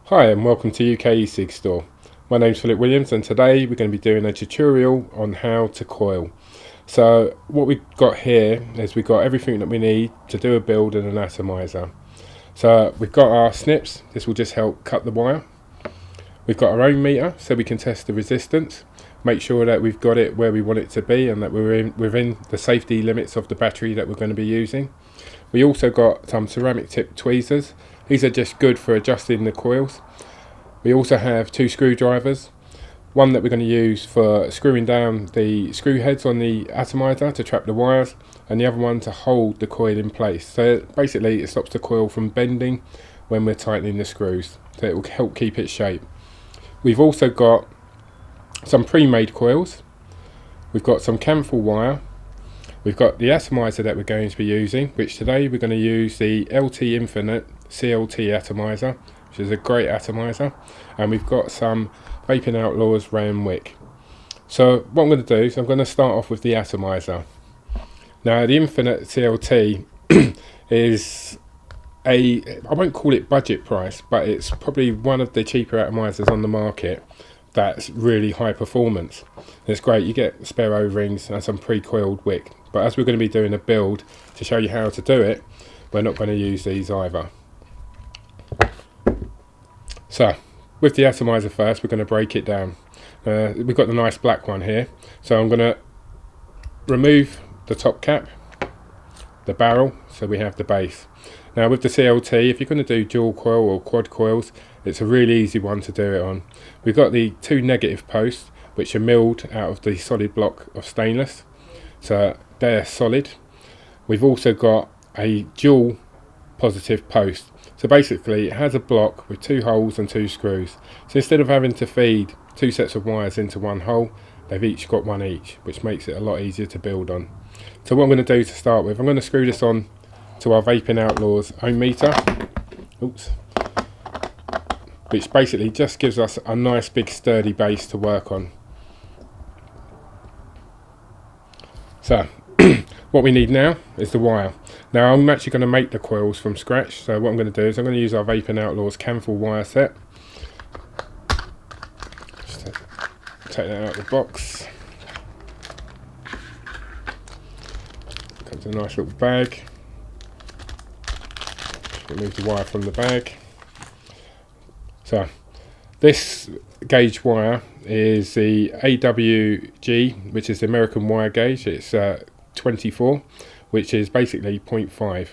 Hi and welcome to UK ECIG store. My name's Philip Williams and today we're going to be doing a tutorial on how to coil. So what we've got here is we've got everything that we need to do a build and an atomizer. So we've got our snips, this will just help cut the wire. We've got our ohm meter so we can test the resistance, make sure that we've got it where we want it to be and that we're within the safety limits of the battery that we're going to be using. We also got some ceramic tip tweezers. These are just good for adjusting the coils. We also have two screwdrivers, one that we're going to use for screwing down the screw heads on the atomizer to trap the wires, and the other one to hold the coil in place. So basically it stops the coil from bending when we're tightening the screws, so it will help keep its shape. We've also got some pre-made coils, we've got some camphor wire, we've got the atomizer that we're going to be using, which today we're going to use the LT Infinite CLT atomizer, which is a great atomizer, and we've got some Vaping Outlaws RAM wick. So what I'm going to do is I'm going to start off with the atomizer. Now the Infinite CLT is I won't call it budget price, but it's probably one of the cheaper atomizers on the market that's really high performance. It's great, you get spare O-rings and some pre-coiled wick, but as we're going to be doing a build to show you how to do it, we're not going to use these either. So with the atomizer first, we're going to break it down. We've got the nice black one here, so I'm going to remove the top cap, the barrel, so we have the base. Now with the CLT, if you're going to do dual coil or quad coils, it's a really easy one to do it on. We've got the two negative posts which are milled out of the solid block of stainless, so they're solid. We've also got a dual positive post, so basically it has a block with two holes and two screws, so instead of having to feed two sets of wires into one hole, they've each got one each, which makes it a lot easier to build on. So what I'm going to do to start with, I'm going to screw this on to our Vaping Outlaws ohm meter, which basically just gives us a nice big sturdy base to work on. So what we need now is the wire. Now I'm actually going to make the coils from scratch, so what I'm going to do is I'm going to use our Vaping Outlaws camphor wire set. Just take that out of the box. Comes in a nice little bag. Remove the wire from the bag. So this gauge wire is the AWG, which is the American wire gauge. It's 24, which is basically 0.5.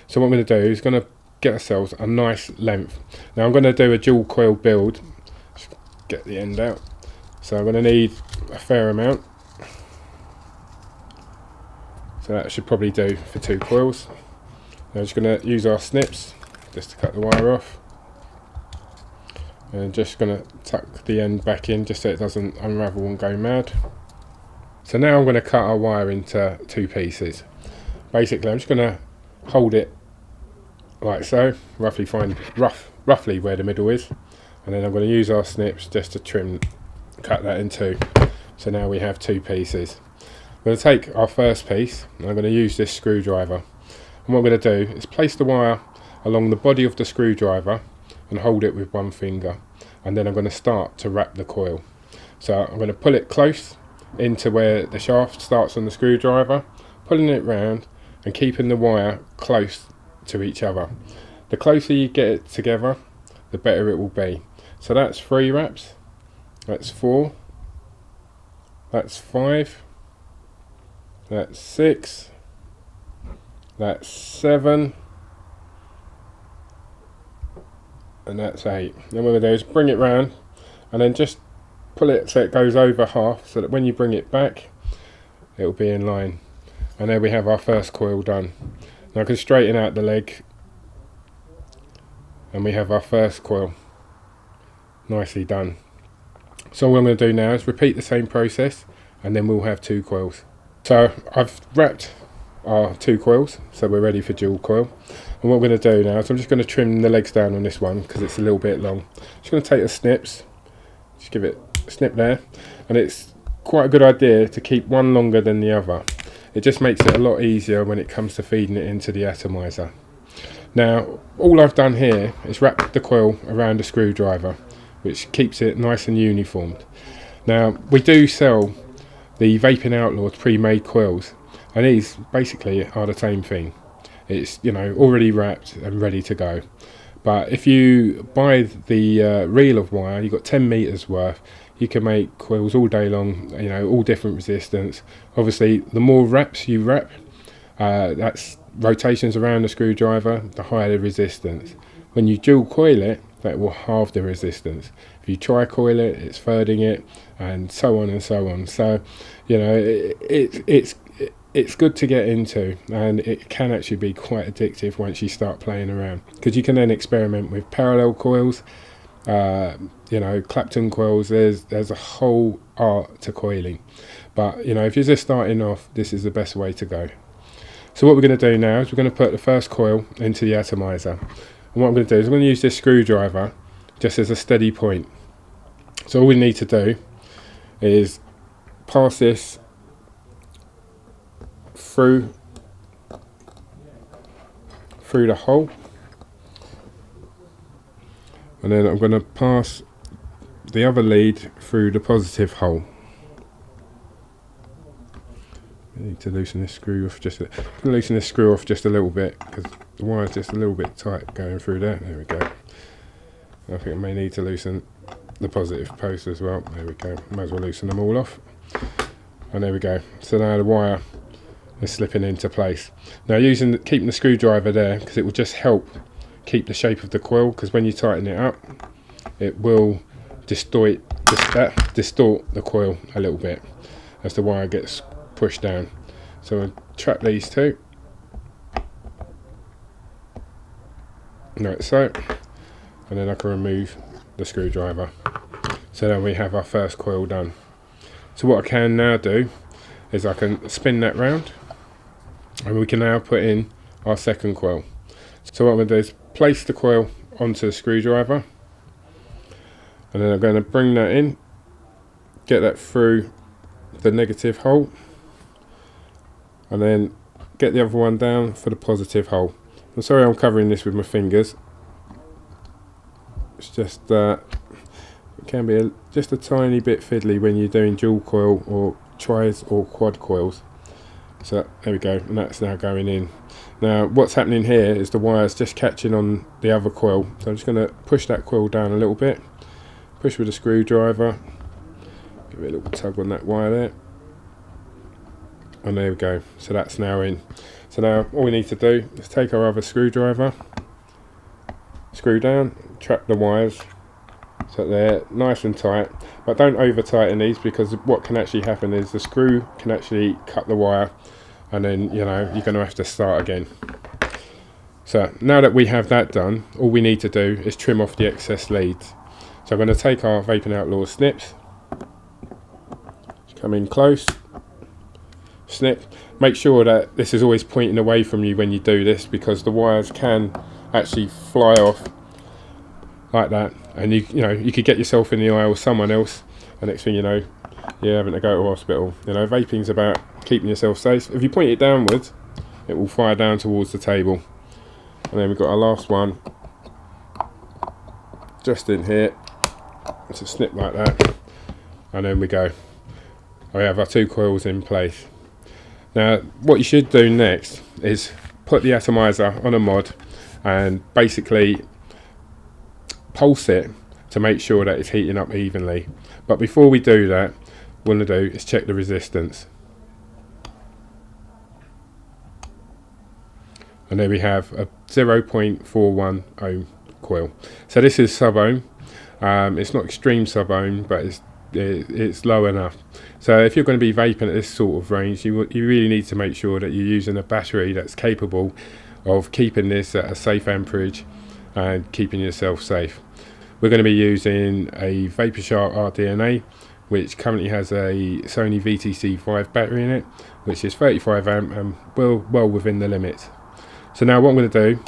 So what I'm going to do is going to get ourselves a nice length. Now I'm going to do a dual coil build. Just get the end out. So I'm going to need a fair amount. So that should probably do for two coils. Now I'm just going to use our snips just to cut the wire off. And just going to tuck the end back in just so it doesn't unravel and go mad. So now I'm going to cut our wire into two pieces. Basically I'm just going to hold it like so, roughly where the middle is, and then I'm going to use our snips just to cut that in two. So now we have two pieces. I'm going to take our first piece and I'm going to use this screwdriver. And what I'm going to do is place the wire along the body of the screwdriver and hold it with one finger, and then I'm going to start to wrap the coil. So I'm going to pull it close into where the shaft starts on the screwdriver, pulling it round and keeping the wire close to each other. The closer you get it together, the better it will be. So that's 3 wraps, that's 4, that's 5, that's 6, that's 7, and that's 8. Then what we're going to do is bring it round and then just pull it so it goes over half, so that when you bring it back it will be in line. And there we have our first coil done. Now I can straighten out the leg and we have our first coil nicely done. So what I'm going to do now is repeat the same process and then we'll have two coils. So I've wrapped our two coils, so we're ready for dual coil. And what I'm going to do now is I'm just going to trim the legs down on this one because it's a little bit long. Just going to take the snips, just give it a snip there, and it's quite a good idea to keep one longer than the other. It just makes it a lot easier when it comes to feeding it into the atomizer. Now all I've done here is wrap the coil around a screwdriver, which keeps it nice and uniformed. Now we do sell the Vaping Outlaws pre-made coils, and these basically are the same thing. It's, you know, already wrapped and ready to go. But if you buy the reel of wire, you've got 10 meters worth. You can make coils all day long, you know, all different resistance. Obviously the more wraps you wrap, that's rotations around the screwdriver, the higher the resistance. When you dual coil it, that will halve the resistance. If you tri-coil it, it's thirding it, and so on and so on. So, you know, it's good to get into, and it can actually be quite addictive once you start playing around, because you can then experiment with parallel coils, you know, Clapton coils. There's a whole art to coiling, but you know, if you're just starting off, this is the best way to go. So what we're going to do now is we're going to put the first coil into the atomizer, and what I'm going to do is I'm going to use this screwdriver just as a steady point. So all we need to do is pass this through the hole, and then I'm going to pass the other lead through the positive hole. I need to loosen this screw off just a little bit, because the wire's just a little bit tight going through there. There we go. I think I may need to loosen the positive post as well. There we go. Might as well loosen them all off. And there we go. So now the wire is slipping into place. Now keeping the screwdriver there, because it will just help keep the shape of the coil, because when you tighten it up, it will distort the coil a little bit as the wire gets pushed down. So I'll trap these two, like so, and then I can remove the screwdriver. So then we have our first coil done. So what I can now do is I can spin that round, and we can now put in our second coil. So what I'm going to do is place the coil onto the screwdriver, and then I'm going to bring that in, get that through the negative hole, and then get the other one down for the positive hole. I'm sorry I'm covering this with my fingers. It's just it can be just a tiny bit fiddly when you're doing dual coil or tris or quad coils. So there we go, and that's now going in. Now what's happening here is the wire's just catching on the other coil, so I'm just going to push that coil down a little bit, push with a screwdriver, give it a little tug on that wire there, and there we go. So that's now in. So now all we need to do is take our other screwdriver, screw down, trap the wires so they're nice and tight, but don't over tighten these, because what can actually happen is the screw can actually cut the wire, and then, you know, you're going to have to start again. So now that we have that done, all we need to do is trim off the excess leads. So I'm going to take our Vaping Outlaws snips, come in close, snip. Make sure that this is always pointing away from you when you do this, because the wires can actually fly off like that, and you know, you could get yourself in the eye or someone else, and next thing you know, you're having to go to hospital. You know, vaping's about keeping yourself safe. If you point it downwards, it will fire down towards the table. And then we've got our last one just in here, it's a snip like that, and then we go. We have our two coils in place. Now what you should do next is put the atomizer on a mod and basically pulse it to make sure that it's heating up evenly. But before we do that, what we're going to do is check the resistance. And there we have a 0.41 ohm coil. So this is sub ohm. It's not extreme sub ohm, but it's low enough. So if you're going to be vaping at this sort of range, you really need to make sure that you're using a battery that's capable of keeping this at a safe amperage and keeping yourself safe. We're going to be using a VaporShark RDA, which currently has a Sony VTC5 battery in it, which is 35 amp and well within the limit. So now what I'm going to do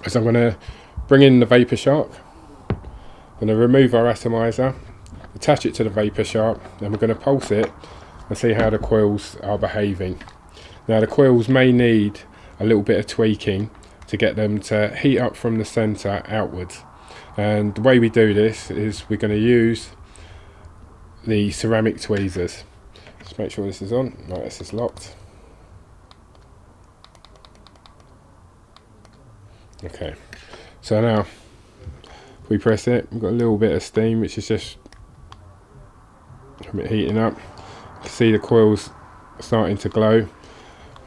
is I'm going to bring in the VaporShark. I'm going to remove our atomizer, attach it to the VaporShark, and we're going to pulse it and see how the coils are behaving. Now the coils may need a little bit of tweaking to get them to heat up from the centre outwards. And the way we do this is we're going to use the ceramic tweezers. Just make sure this is on. Right, this is locked. Okay, so now if we press it, we've got a little bit of steam which is just heating up. You can see the coils starting to glow,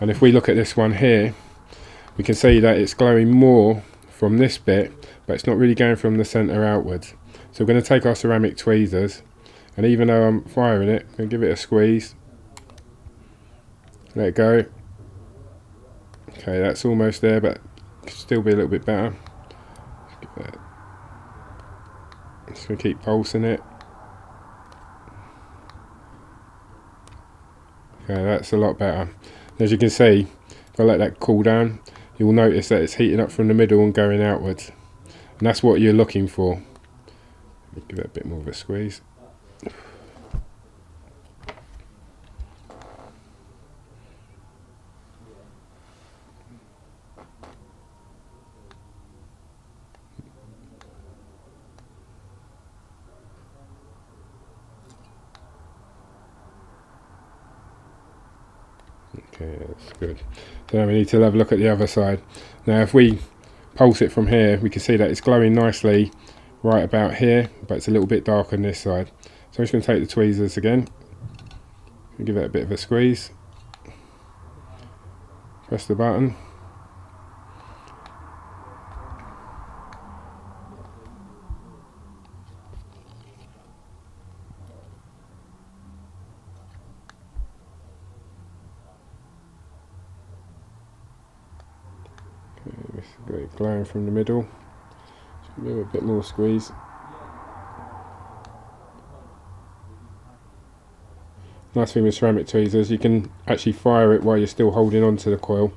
and if we look at this one here, we can see that it's glowing more from this bit, but it's not really going from the centre outwards. So we're going to take our ceramic tweezers, and even though I'm firing it, I'm going to give it a squeeze, let it go. Okay, that's almost there, but it could still be a little bit better. Just going to keep pulsing it. Okay, that's a lot better. As you can see, if I let that cool down, you'll notice that it's heating up from the middle and going outwards, and that's what you're looking for. Give it a bit more of a squeeze. Okay, that's good. So now we need to have a look at the other side. Now if we pulse it from here, we can see that it's glowing nicely right about here, but it's a little bit dark on this side. So I'm just going to take the tweezers again and give it a bit of a squeeze. Press the button. Okay, glowing from the middle. Just give it a bit more squeeze. Nice thing with ceramic tweezers, you can actually fire it while you're still holding on to the coil.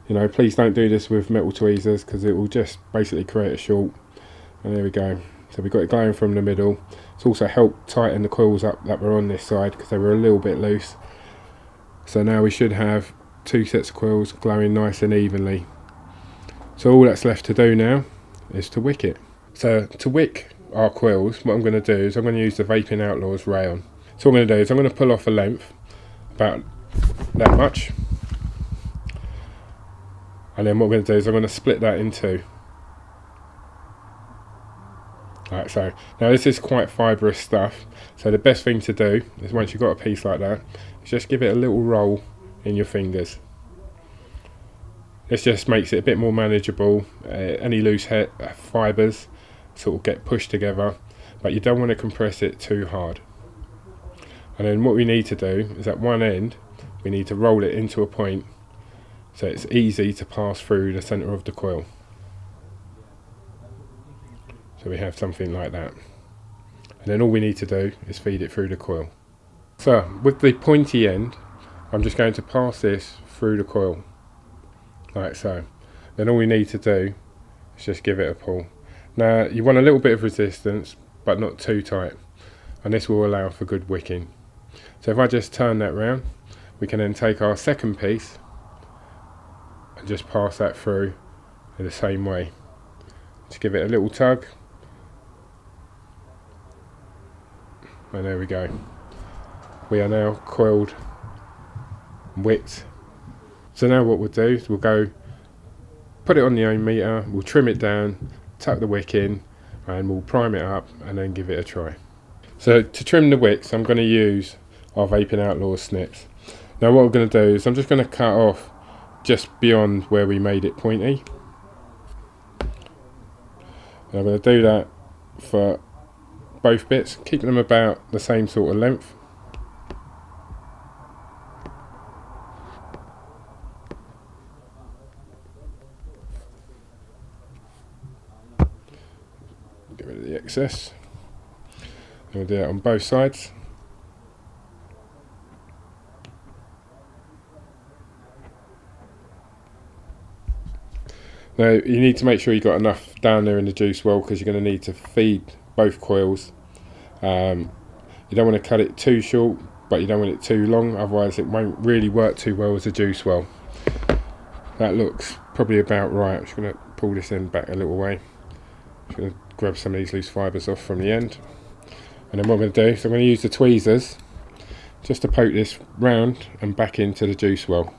You know, please don't do this with metal tweezers because it will just basically create a short. And there we go. So we've got it glowing from the middle. It's also helped tighten the coils up that were on this side because they were a little bit loose. So now we should have two sets of coils glowing nice and evenly. So all that's left to do now is to wick it. So to wick our coils, what I'm going to do is I'm going to use the Vaping Outlaws rayon. So what I'm going to do is I'm going to pull off a length about that much, and then what I'm going to do is I'm going to split that in two. Alright, so now this is quite fibrous stuff, so the best thing to do is once you've got a piece like that, is just give it a little roll in your fingers. This just makes it a bit more manageable. Any loose fibres sort of get pushed together, but you don't want to compress it too hard. And then what we need to do is at one end we need to roll it into a point so it's easy to pass through the centre of the coil. So we have something like that, and then all we need to do is feed it through the coil. So with the pointy end, I'm just going to pass this through the coil like so. Then all we need to do is just give it a pull. Now you want a little bit of resistance but not too tight, and this will allow for good wicking. So if I just turn that round, we can then take our second piece and just pass that through in the same way. Just give it a little tug, and there we go. We are now coiled and wicked. So now what we'll do is we'll go put it on the ohm meter, we'll trim it down, tuck the wick in, and we'll prime it up and then give it a try. So to trim the wicks, I'm going to use our Vaping Outlaws snips. Now what I'm going to do is I'm just going to cut off just beyond where we made it pointy. And I'm going to do that for both bits, keeping them about the same sort of length. Get rid of the excess. And we'll do that on both sides. Now you need to make sure you've got enough down there in the juice well, because you're going to need to feed both coils. You don't want to cut it too short, but you don't want it too long, otherwise it won't really work too well as a juice well. That looks probably about right. I'm just going to pull this end back a little way. Just going to grab some of these loose fibres off from the end. And then what I'm going to do is I'm going to use the tweezers just to poke this round and back into the juice well.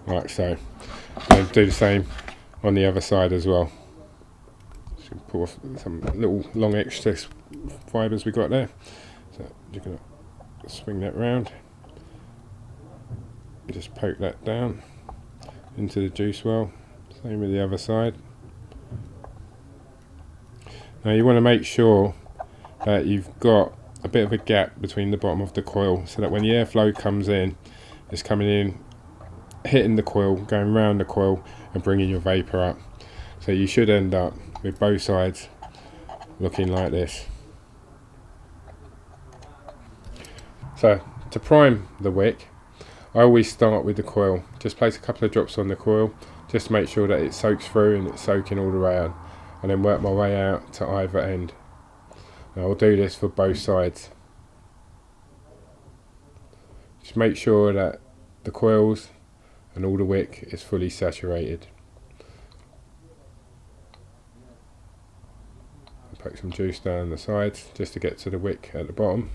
Like so. And do the same on the other side as well. Just pull off some little long excess fibres we got there. So you're going to swing that round. Just poke that down into the juice well. Same with the other side. Now you want to make sure that you've got a bit of a gap between the bottom of the coil, so that when the airflow comes in, it's coming in, hitting the coil, going round the coil and bringing your vapour up. So you should end up with both sides looking like this. So to prime the wick, I always start with the coil. Just place a couple of drops on the coil just to make sure that it soaks through and it's soaking all around, and then work my way out to either end. Now I'll do this for both sides. Just make sure that the coils and all the wick is fully saturated. Put some juice down the sides just to get to the wick at the bottom.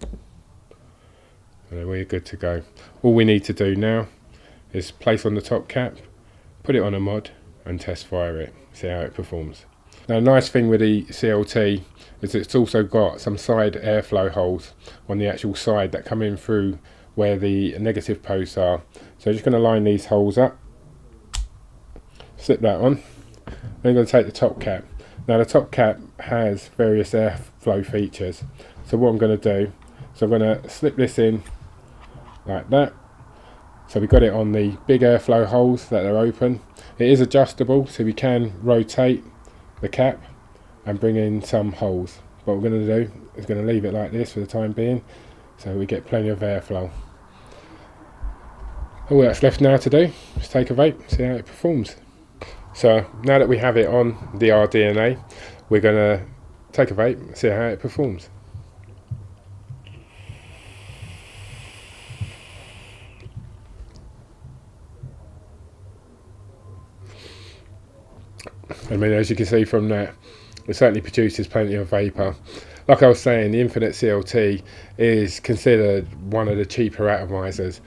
And then we're good to go. All we need to do now is place on the top cap, put it on a mod and test fire it, see how it performs. Now, a nice thing with the CLT is it's also got some side airflow holes on the actual side that come in through where the negative posts are. So I'm just going to line these holes up, slip that on. Then I'm going to take the top cap. Now the top cap has various airflow features. So what I'm going to do, so I'm going to slip this in like that. So we've got it on the big airflow holes that are open. It is adjustable, so we can rotate the cap and bring in some holes. What we're going to do is going to leave it like this for the time being, so we get plenty of airflow. All that's left now to do is take a vape, see how it performs. So now that we have it on the RDA, we're going to take a vape, see how it performs. I mean, as you can see from that, it certainly produces plenty of vapour. Like I was saying, the Infinite CLT is considered one of the cheaper atomizers,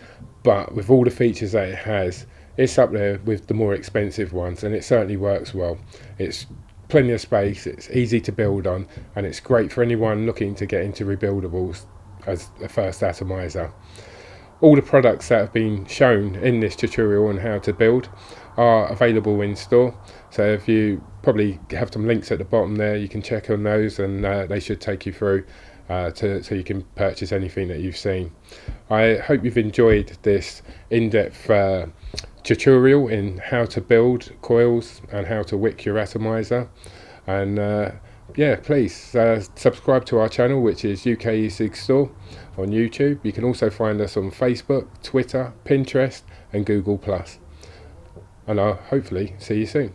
but with all the features that it has, it's up there with the more expensive ones, and it certainly works well. It's plenty of space, it's easy to build on, and it's great for anyone looking to get into rebuildables as a first atomizer. All the products that have been shown in this tutorial on how to build are available in store, so if you probably have some links at the bottom there, you can check on those, and they should take you through so you can purchase anything that you've seen. I hope you've enjoyed this in-depth tutorial in how to build coils and how to wick your atomizer, and yeah, please subscribe to our channel, which is UK ECIG Store on YouTube. You can also find us on Facebook, Twitter, Pinterest and Google+. And I'll hopefully see you soon.